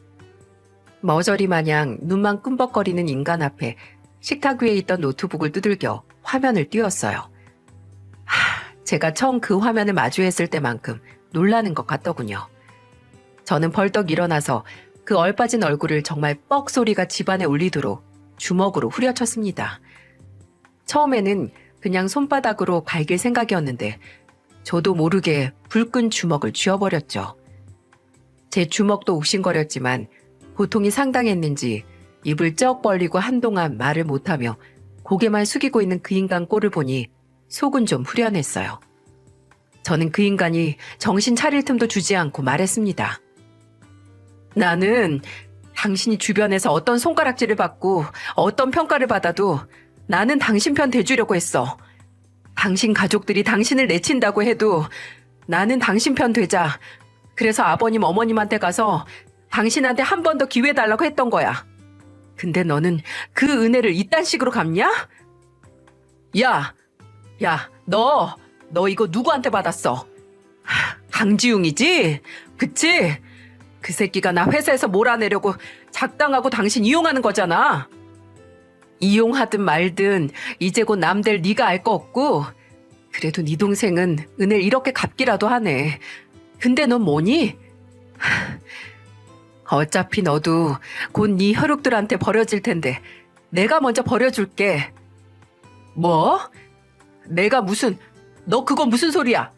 머저리 마냥 눈만 끔벅거리는 인간 앞에 식탁 위에 있던 노트북을 두들겨 화면을 띄웠어요. 제가 처음 그 화면을 마주했을 때만큼 놀라는 것 같더군요. 저는 벌떡 일어나서 그 얼빠진 얼굴을 정말 뻑 소리가 집안에 울리도록 주먹으로 후려쳤습니다. 처음에는 그냥 손바닥으로 갈길 생각이었는데 저도 모르게 불끈 주먹을 쥐어버렸죠. 제 주먹도 욱신거렸지만 고통이 상당했는지 입을 쩍 벌리고 한동안 말을 못하며 고개만 숙이고 있는 그 인간 꼴을 보니 속은 좀 후련했어요. 저는 그 인간이 정신 차릴 틈도 주지 않고 말했습니다. 나는 당신이 주변에서 어떤 손가락질을 받고 어떤 평가를 받아도 나는 당신 편 대주려고 했어. 당신 가족들이 당신을 내친다고 해도 나는 당신 편 되자. 그래서 아버님 어머님한테 가서 당신한테 한 번 더 기회 달라고 했던 거야. 근데 너는 그 은혜를 이딴 식으로 갚냐? 야, 너 이거 누구한테 받았어? 강지웅이지? 그치? 그 새끼가 나 회사에서 몰아내려고 작당하고 당신 이용하는 거잖아. 이용하든 말든 이제 곧 남들 네가 알 거 없고, 그래도 네 동생은 은혜를 이렇게 갚기라도 하네. 근데 넌 뭐니? 어차피 너도 곧 네 혈육들한테 버려질 텐데 내가 먼저 버려줄게. 뭐? 내가 무슨, 너 그거 무슨 소리야?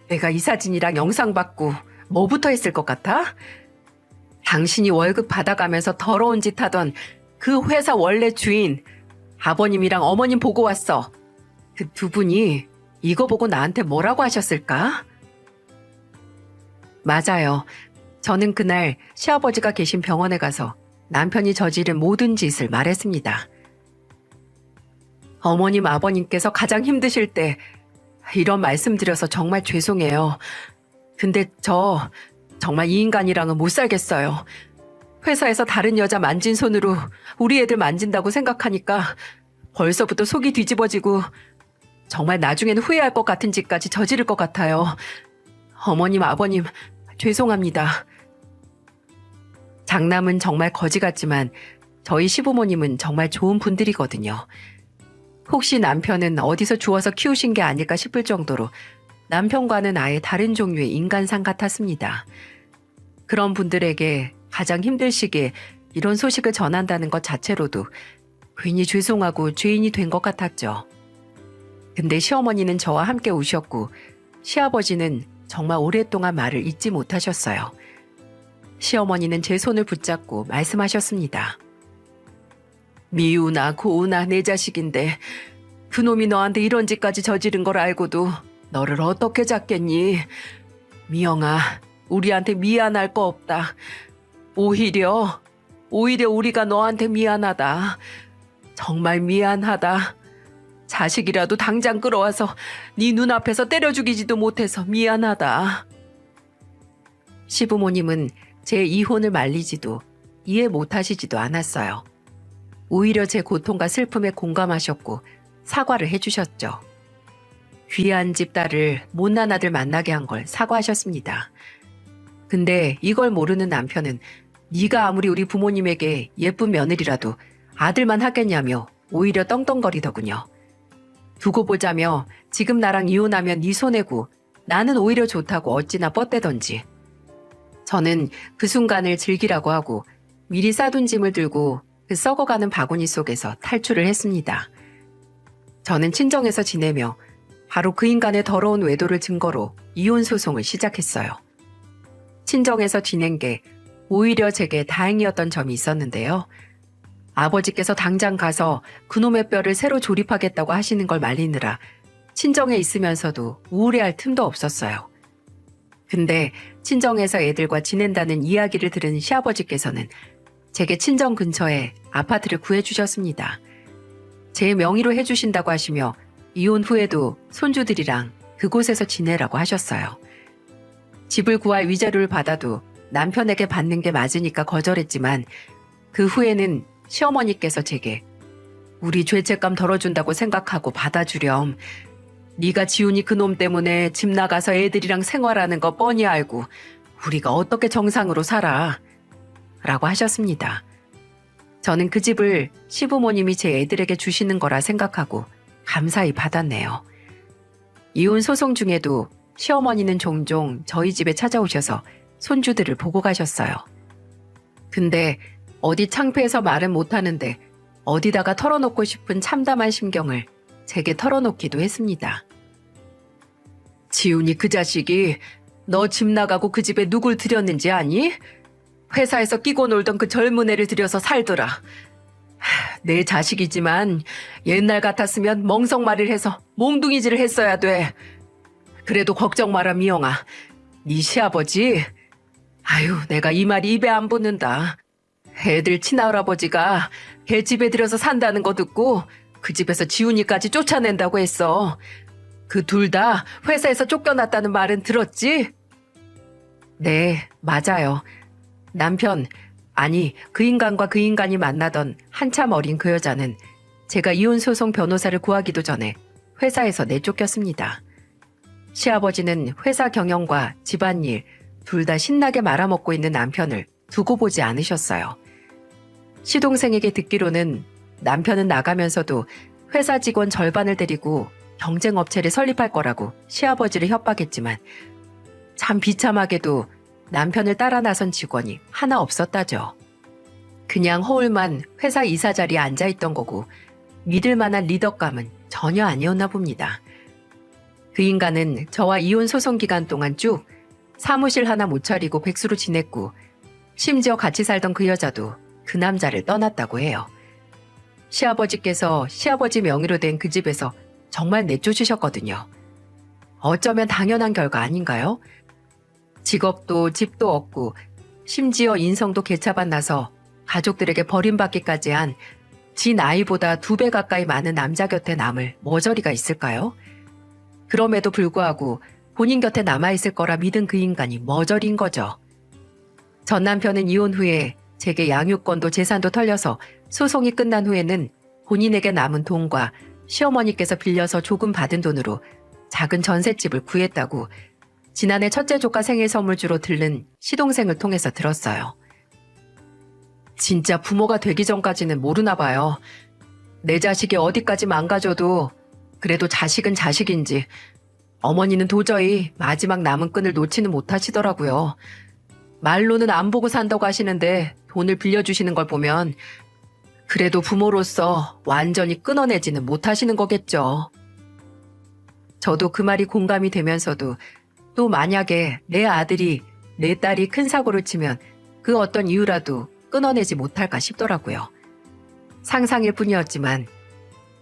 내가 이 사진이랑 영상 받고 뭐부터 했을 것 같아? 당신이 월급 받아가면서 더러운 짓 하던 그 회사 원래 주인 아버님이랑 어머님 보고 왔어. 그 두 분이 이거 보고 나한테 뭐라고 하셨을까? 맞아요. 저는 그날 시아버지가 계신 병원에 가서 남편이 저지른 모든 짓을 말했습니다. 어머님, 아버님께서 가장 힘드실 때 이런 말씀 드려서 정말 죄송해요. 근데 저 정말 이 인간이랑은 못 살겠어요. 회사에서 다른 여자 만진 손으로 우리 애들 만진다고 생각하니까 벌써부터 속이 뒤집어지고 정말 나중엔 후회할 것 같은 짓까지 저지를 것 같아요. 어머님, 아버님, 죄송합니다. 장남은 정말 거지 같지만 저희 시부모님은 정말 좋은 분들이거든요. 혹시 남편은 어디서 주워서 키우신 게 아닐까 싶을 정도로 남편과는 아예 다른 종류의 인간상 같았습니다. 그런 분들에게 가장 힘들 시기에 이런 소식을 전한다는 것 자체로도 괜히 죄송하고 죄인이 된 것 같았죠. 근데 시어머니는 저와 함께 우셨고 시아버지는 정말 오랫동안 말을 잊지 못하셨어요. 시어머니는 제 손을 붙잡고 말씀하셨습니다. 미우나 고우나 내 자식인데 그놈이 너한테 이런 짓까지 저지른 걸 알고도 너를 어떻게 잡겠니? 미영아, 우리한테 미안할 거 없다. 오히려 우리가 너한테 미안하다. 정말 미안하다. 자식이라도 당장 끌어와서 네 눈앞에서 때려 죽이지도 못해서 미안하다. 시부모님은 제 이혼을 말리지도 이해 못하시지도 않았어요. 오히려 제 고통과 슬픔에 공감하셨고 사과를 해주셨죠. 귀한 집 딸을 못난 아들 만나게 한 걸 사과하셨습니다. 근데 이걸 모르는 남편은 네가 아무리 우리 부모님에게 예쁜 며느리라도 아들만 하겠냐며 오히려 떵떵거리더군요. 두고 보자며 지금 나랑 이혼하면 네 손해고 나는 오히려 좋다고 어찌나 뻗대던지. 저는 그 순간을 즐기라고 하고 미리 싸둔 짐을 들고 그 썩어가는 바구니 속에서 탈출을 했습니다. 저는 친정에서 지내며 바로 그 인간의 더러운 외도를 증거로 이혼 소송을 시작했어요. 친정에서 지낸 게 오히려 제게 다행이었던 점이 있었는데요. 아버지께서 당장 가서 그놈의 뼈를 새로 조립하겠다고 하시는 걸 말리느라 친정에 있으면서도 우울해할 틈도 없었어요. 근데 친정에서 애들과 지낸다는 이야기를 들은 시아버지께서는 제게 친정 근처에 아파트를 구해주셨습니다. 제 명의로 해주신다고 하시며 이혼 후에도 손주들이랑 그곳에서 지내라고 하셨어요. 집을 구할 위자료를 받아도 남편에게 받는 게 맞으니까 거절했지만 그 후에는 시어머니께서 제게 우리 죄책감 덜어준다고 생각하고 받아주렴. 네가 지훈이 그놈 때문에 집 나가서 애들이랑 생활하는 거 뻔히 알고 우리가 어떻게 정상으로 살아? 라고 하셨습니다. 저는 그 집을 시부모님이 제 애들에게 주시는 거라 생각하고 감사히 받았네요. 이혼 소송 중에도 시어머니는 종종 저희 집에 찾아오셔서 손주들을 보고 가셨어요. 근데 어디 창피해서 말은 못하는데 어디다가 털어놓고 싶은 참담한 심경을 제게 털어놓기도 했습니다. 지훈이 그 자식이 너 집 나가고 그 집에 누굴 들였는지 아니? 회사에서 끼고 놀던 그 젊은 애를 들여서 살더라. 내 자식이지만 옛날 같았으면 멍석말이를 해서 몽둥이질을 했어야 돼. 그래도 걱정 마라 미영아. 네 시아버지. 아유, 내가 이 말이 입에 안 붙는다. 애들 친할아버지가 걔 집에 들여서 산다는 거 듣고 그 집에서 지훈이까지 쫓아낸다고 했어. 그 둘 다 회사에서 쫓겨났다는 말은 들었지? 네, 맞아요. 남편, 아니 그 인간과 그 인간이 만나던 한참 어린 그 여자는 제가 이혼소송 변호사를 구하기도 전에 회사에서 내쫓겼습니다. 시아버지는 회사 경영과 집안일 둘 다 신나게 말아먹고 있는 남편을 두고 보지 않으셨어요. 시동생에게 듣기로는 남편은 나가면서도 회사 직원 절반을 데리고 경쟁업체를 설립할 거라고 시아버지를 협박했지만 참 비참하게도 남편을 따라 나선 직원이 하나 없었다죠. 그냥 허울만 회사 이사 자리에 앉아있던 거고 믿을 만한 리더감은 전혀 아니었나 봅니다. 그 인간은 저와 이혼 소송 기간 동안 쭉 사무실 하나 못 차리고 백수로 지냈고 심지어 같이 살던 그 여자도 그 남자를 떠났다고 해요. 시아버지께서 시아버지 명의로 된 그 집에서 정말 내쫓으셨거든요. 어쩌면 당연한 결과 아닌가요? 직업도 집도 없고 심지어 인성도 개차반나서 가족들에게 버림받기까지 한 지 나이보다 2배 가까이 많은 남자 곁에 남을 머저리가 있을까요? 그럼에도 불구하고 본인 곁에 남아있을 거라 믿은 그 인간이 머저리인 거죠. 전 남편은 이혼 후에 제게 양육권도 재산도 털려서 소송이 끝난 후에는 본인에게 남은 돈과 시어머니께서 빌려서 조금 받은 돈으로 작은 전셋집을 구했다고 지난해 첫째 조카 생일 선물주로 들른 시동생을 통해서 들었어요. 진짜 부모가 되기 전까지는 모르나 봐요. 내 자식이 어디까지 망가져도 그래도 자식은 자식인지 어머니는 도저히 마지막 남은 끈을 놓지는 못하시더라고요. 말로는 안 보고 산다고 하시는데 돈을 빌려주시는 걸 보면 그래도 부모로서 완전히 끊어내지는 못하시는 거겠죠. 저도 그 말이 공감이 되면서도 또 만약에 내 아들이 내 딸이 큰 사고를 치면 그 어떤 이유라도 끊어내지 못할까 싶더라고요. 상상일 뿐이었지만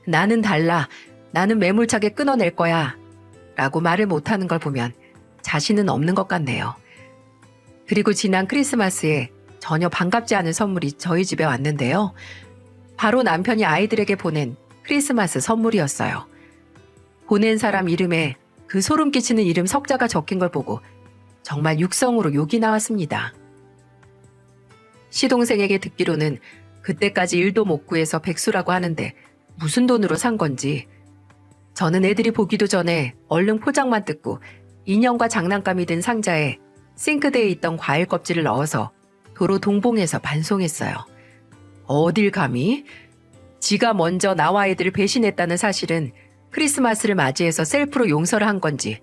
나는 달라, 나는 매몰차게 끊어낼 거야 라고 말을 못하는 걸 보면 자신은 없는 것 같네요. 그리고 지난 크리스마스에 전혀 반갑지 않은 선물이 저희 집에 왔는데요. 바로 남편이 아이들에게 보낸 크리스마스 선물이었어요. 보낸 사람 이름에 그 소름 끼치는 이름 석자가 적힌 걸 보고 정말 육성으로 욕이 나왔습니다. 시동생에게 듣기로는 그때까지 일도 못 구해서 백수라고 하는데 무슨 돈으로 산 건지 저는 애들이 보기도 전에 얼른 포장만 뜯고 인형과 장난감이 든 상자에 싱크대에 있던 과일 껍질을 넣어서 도로 동봉해서 반송했어요. 어딜 감히? 지가 먼저 나와 애들을 배신했다는 사실은 크리스마스를 맞이해서 셀프로 용서를 한 건지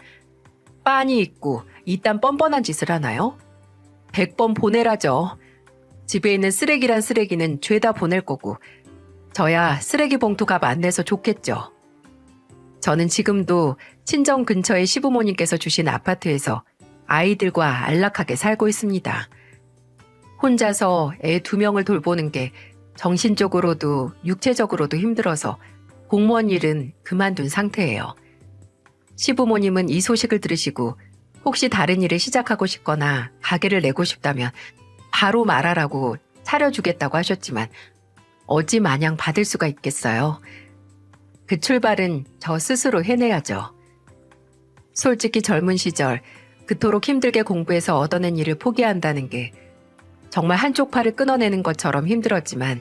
빤히 있고 이딴 뻔뻔한 짓을 하나요? 100번 보내라죠. 집에 있는 쓰레기란 쓰레기는 죄다 보낼 거고 저야 쓰레기 봉투 값 안 내서 좋겠죠. 저는 지금도 친정 근처의 시부모님께서 주신 아파트에서 아이들과 안락하게 살고 있습니다. 혼자서 애 2명을 돌보는 게 정신적으로도 육체적으로도 힘들어서 공무원 일은 그만둔 상태예요. 시부모님은 이 소식을 들으시고 혹시 다른 일을 시작하고 싶거나 가게를 내고 싶다면 바로 말하라고 차려주겠다고 하셨지만 어찌 마냥 받을 수가 있겠어요. 그 출발은 저 스스로 해내야죠. 솔직히 젊은 시절 그토록 힘들게 공부해서 얻어낸 일을 포기한다는 게 정말 한쪽 팔을 끊어내는 것처럼 힘들었지만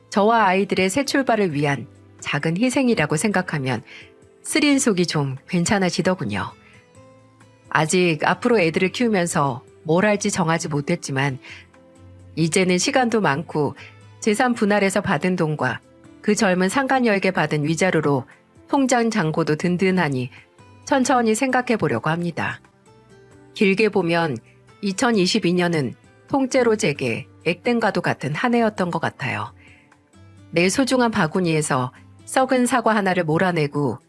저와 아이들의 새 출발을 위한 작은 희생이라고 생각하면 쓰린 속이 좀 괜찮아지더군요. 아직 앞으로 애들을 키우면서 뭘 할지 정하지 못했지만 이제는 시간도 많고 재산 분할해서 받은 돈과 그 젊은 상간녀에게 받은 위자료로 통장 잔고도 든든하니 천천히 생각해 보려고 합니다. 길게 보면 2022년은 통째로 제게 액땜과도 같은 한 해였던 것 같아요. 내 소중한 바구니에서 썩은 사과 하나를 몰아내고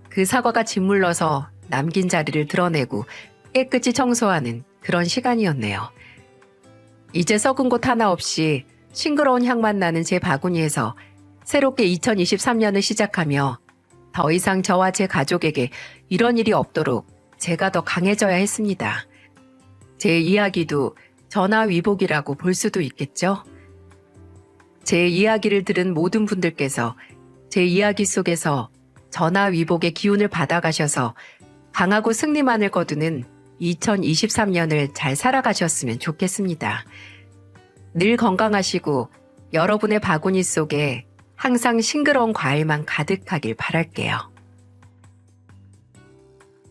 그 사과가 짓물러서 남긴 자리를 드러내고 깨끗이 청소하는 그런 시간이었네요. 이제 썩은 곳 하나 없이 싱그러운 향만 나는 제 바구니에서 새롭게 2023년을 시작하며 더 이상 저와 제 가족에게 이런 일이 없도록 제가 더 강해져야 했습니다. 제 이야기도 전화위복이라고 볼 수도 있겠죠? 제 이야기를 들은 모든 분들께서 제 이야기 속에서 전화위복의 기운을 받아가셔서 강하고 승리만을 거두는 2023년을 잘 살아가셨으면 좋겠습니다. 늘 건강하시고 여러분의 바구니 속에 항상 싱그러운 과일만 가득하길 바랄게요.